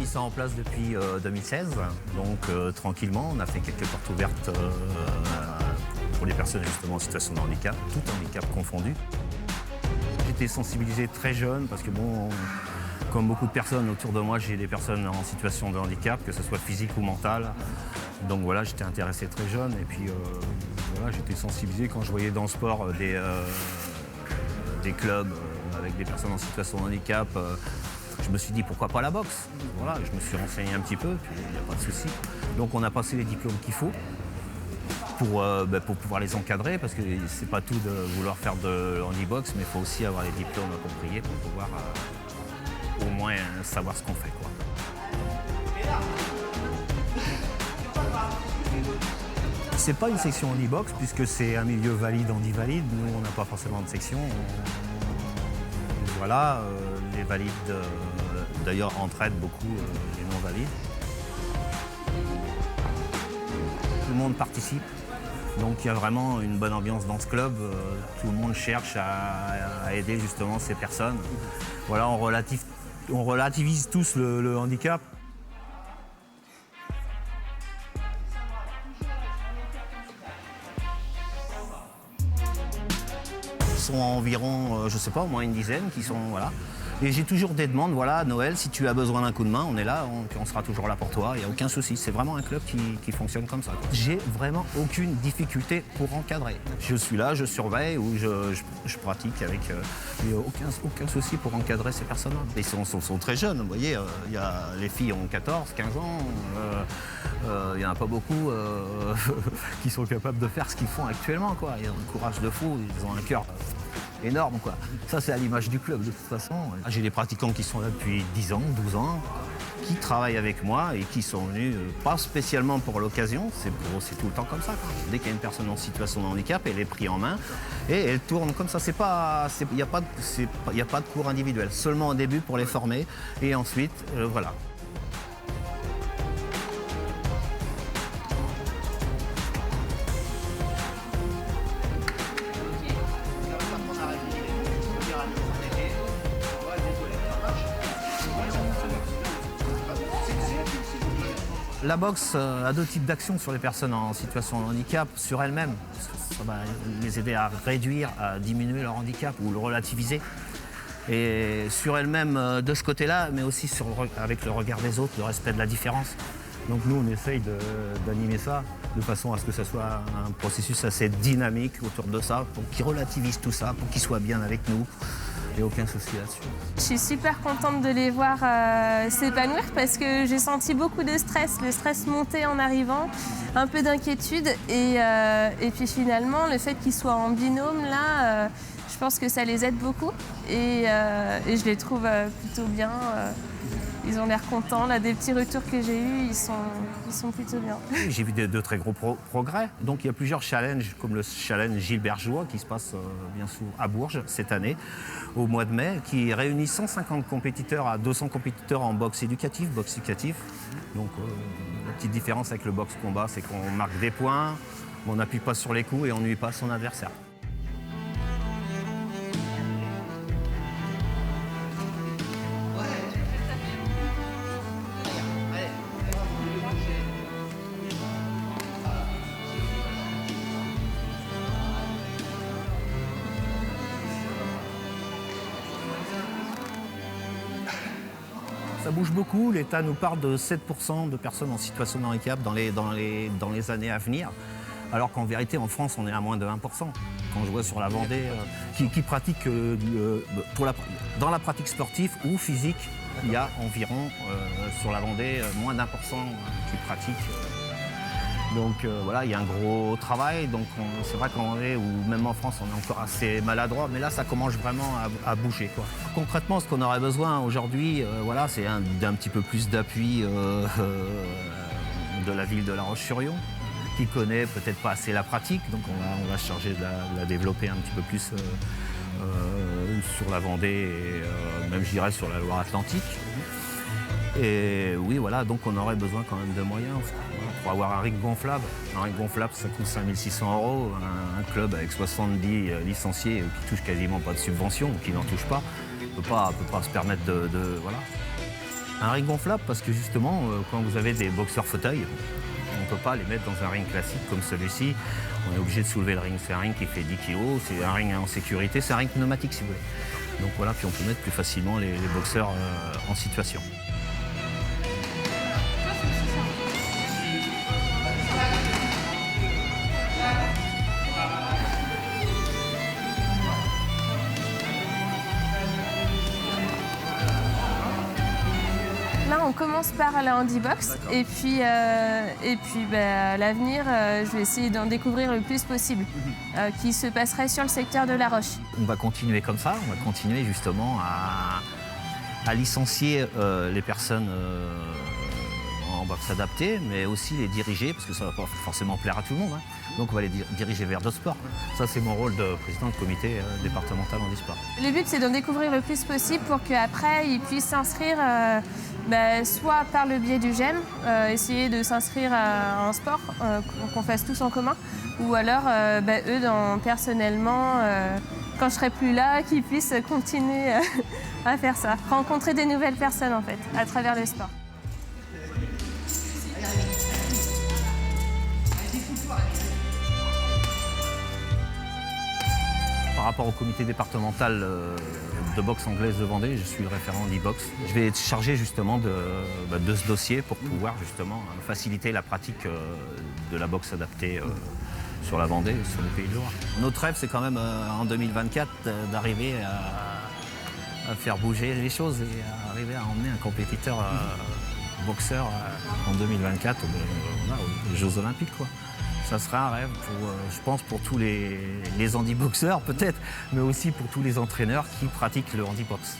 ça en place depuis 2016, donc tranquillement, on a fait quelques portes ouvertes pour les personnes justement en situation de handicap, tout handicap confondu. J'étais sensibilisé très jeune parce que bon, comme beaucoup de personnes autour de moi, j'ai des personnes en situation de handicap, que ce soit physique ou mental. Donc voilà, j'étais intéressé très jeune et puis voilà, j'étais sensibilisé quand je voyais dans le sport des clubs avec des personnes en situation de handicap. Je me suis dit pourquoi pas la boxe. Voilà, je me suis renseigné un petit peu, puis il n'y a pas de souci. Donc on a passé les diplômes qu'il faut pour pouvoir les encadrer, parce que c'est pas tout de vouloir faire de handibox, mais il faut aussi avoir les diplômes appropriés pour pouvoir au moins savoir ce qu'on fait, quoi. C'est pas une section handibox puisque c'est un milieu valide, handi-valide. Nous, on n'a pas forcément de section. Voilà, les valides d'ailleurs entraident beaucoup les non-valides. Tout le monde participe, donc il y a vraiment une bonne ambiance dans ce club. Tout le monde cherche à aider justement ces personnes. Voilà, on relativise tous le handicap. Ils sont environ, je sais pas, au moins une dizaine qui sont, voilà. Et j'ai toujours des demandes, voilà, Noël, si tu as besoin d'un coup de main, on est là, on sera toujours là pour toi, il n'y a aucun souci. C'est vraiment un club qui fonctionne comme ça. J'ai vraiment aucune difficulté pour encadrer. Je suis là, je surveille ou je pratique avec... il n'y a aucun souci pour encadrer ces personnes-là. Ils sont très jeunes, vous voyez, les filles ont 14, 15 ans, il n'y en a pas beaucoup qui sont capables de faire ce qu'ils font actuellement, quoi. Ils ont un courage de fou, ils ont un cœur énorme, quoi. Ça, c'est à l'image du club, de toute façon. J'ai des pratiquants qui sont là depuis 10 ans, 12 ans, qui travaillent avec moi et qui sont venus, pas spécialement pour l'occasion, c'est tout le temps comme ça, quoi. Dès qu'il y a une personne en situation de handicap, elle est prise en main et elle tourne comme ça. Il n'y a pas de cours individuel, seulement au début pour les former et ensuite, voilà. La boxe a deux types d'actions sur les personnes en situation de handicap, sur elles-mêmes. Ça va les aider à réduire, à diminuer leur handicap ou le relativiser. Et sur elles-mêmes de ce côté-là, mais aussi avec le regard des autres, le respect de la différence. Donc nous, on essaye d'animer ça de façon à ce que ce soit un processus assez dynamique autour de ça, pour qu'ils relativisent tout ça, pour qu'ils soient bien avec nous. Et aucun souci là-dessus. Je suis super contente de les voir s'épanouir parce que j'ai senti beaucoup de stress, le stress monter en arrivant, un peu d'inquiétude et puis finalement le fait qu'ils soient en binôme là, je pense que ça les aide beaucoup et je les trouve plutôt bien. Ils ont l'air contents, là, des petits retours que j'ai eus, ils sont plutôt bien. J'ai vu de très gros progrès. Donc il y a plusieurs challenges, comme le challenge Gilbert Joie qui se passe bien souvent à Bourges cette année, au mois de mai, qui réunit 150 compétiteurs à 200 compétiteurs en boxe éducatif. Donc la petite différence avec le boxe combat, c'est qu'on marque des points, on n'appuie pas sur les coups et on nuit pas son adversaire. Ça bouge beaucoup. L'État nous parle de 7% de personnes en situation de handicap dans les années à venir, alors qu'en vérité, en France, on est à moins de 1%. Quand je vois sur la Vendée, qui pratique, dans la pratique sportive ou physique, il y a environ, sur la Vendée, moins d'1% qui pratiquent. Donc voilà, il y a un gros travail. Donc c'est vrai qu'en Vendée, ou même en France, on est encore assez maladroit, mais là, ça commence vraiment à bouger, quoi. Concrètement, ce qu'on aurait besoin aujourd'hui, voilà, c'est d'un petit peu plus d'appui de la ville de La Roche-sur-Yon, qui connaît peut-être pas assez la pratique. Donc on va se charger de la développer un petit peu plus sur la Vendée et même, je dirais, sur la Loire-Atlantique. Et oui, voilà, donc on aurait besoin quand même de moyens. Voilà, pour avoir un rig gonflable. Un rig gonflable, ça coûte 5 600 €. Un club avec 70 licenciés qui touche quasiment pas de subvention, qui n'en touche pas, ne peut pas se permettre de voilà. Un ring gonflable parce que justement, quand vous avez des boxeurs fauteuils, on ne peut pas les mettre dans un ring classique comme celui-ci. On est obligé de soulever le ring. C'est un ring qui fait 10 kg, c'est un ring en sécurité, c'est un ring pneumatique si vous voulez. Donc voilà, puis on peut mettre plus facilement les boxeurs en situation. Là, on commence par la handibox et puis à l'avenir, je vais essayer d'en découvrir le plus possible, qui se passerait sur le secteur de La Roche. On va continuer comme ça, on va continuer justement à licencier les personnes en boxe adaptée, mais aussi les diriger, parce que ça ne va pas forcément plaire à tout le monde. Hein. Donc on va les diriger vers d'autres sports. Ça, c'est mon rôle de président de comité départemental handisport. Le but, c'est d'en découvrir le plus possible pour qu'après, ils puissent s'inscrire soit par le biais du GEM, essayer de s'inscrire à un sport qu'on fasse tous en commun, ou alors eux, personnellement, quand je serai plus là, qu'ils puissent continuer à faire ça. Rencontrer des nouvelles personnes, en fait, à travers le sport. Par rapport au comité départemental de boxe anglaise de Vendée, je suis le référent d'e-box. Je vais être chargé justement de ce dossier pour pouvoir justement faciliter la pratique de la boxe adaptée sur la Vendée et sur le Pays de Loire. Notre rêve, c'est quand même en 2024 d'arriver à faire bouger les choses et à arriver à emmener un compétiteur boxeur en 2024 aux Jeux Olympiques, quoi. Ça sera un rêve, je pense, pour tous les handiboxeurs peut-être, mais aussi pour tous les entraîneurs qui pratiquent le handibox.